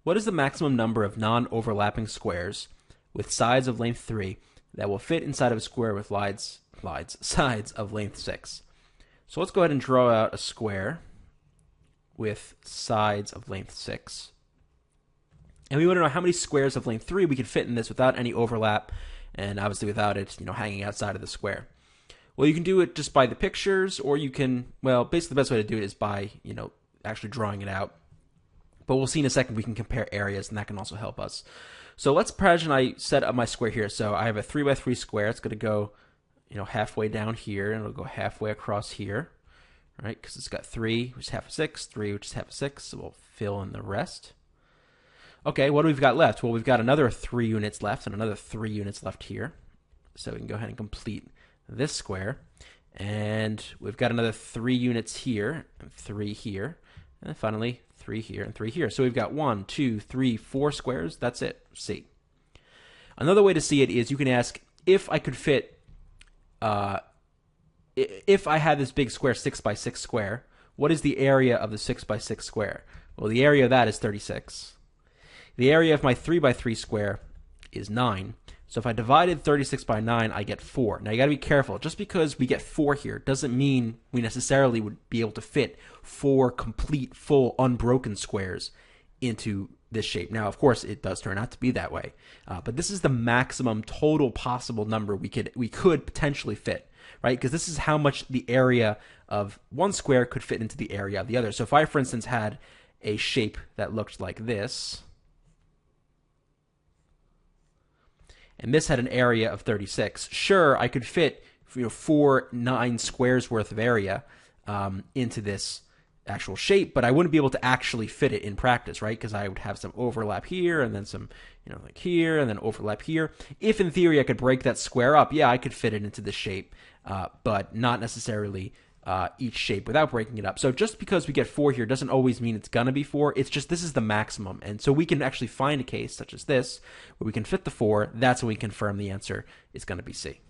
What is the maximum number of non-overlapping squares with sides of length 3 that will fit inside of a square with sides of length 6? So let's go ahead and draw out a square with sides of length 6. And we want to know how many squares of length 3 we can fit in this without any overlap, and obviously without it, hanging outside of the square. Well, you can do it just by the pictures, or you can, basically the best way to do it is by, actually drawing it out. But we'll see in a second we can compare areas, and that can also help us. So let's imagine I set up my square here. So I have a 3 by 3 square. It's going to go, halfway down here, and it'll go halfway across here, right? Because it's got 3, which is half of 6, 3, which is half of 6. So we'll fill in the rest. Okay, what do we've got left? Well, we've got another 3 units left and another 3 units left here. So we can go ahead and complete this square. And we've got another 3 units here and 3 here. And then finally, 3 here and 3 here. So we've got 1, 2, 3, 4 squares. That's it. C. Another way to see it is you can ask if I could fit, if I had this big square, 6 by 6 square, what is the area of the 6 by 6 square? Well, the area of that is 36. The area of my 3 by 3 square is 9. So if I divided 36 by 9, I get 4. Now you got to be careful. Just because we get 4 here doesn't mean we necessarily would be able to fit 4 complete, full, unbroken squares into this shape. Now, of course, it does turn out to be that way. But this is the maximum total possible number we could potentially fit, right? Because this is how much the area of one square could fit into the area of the other. So if I, for instance, had a shape that looked like this, and this had an area of 36. Sure, I could fit 4 9 squares worth of area into this actual shape, but I wouldn't be able to actually fit it in practice, right? Because I would have some overlap here, and then some, like here, and then overlap here. If in theory I could break that square up, yeah, I could fit it into this shape, but not necessarily each shape without breaking it up. So just because we get 4 here doesn't always mean it's going to be 4. It's just this is the maximum. And so we can actually find a case such as this where we can fit the 4. That's when we confirm the answer is going to be C.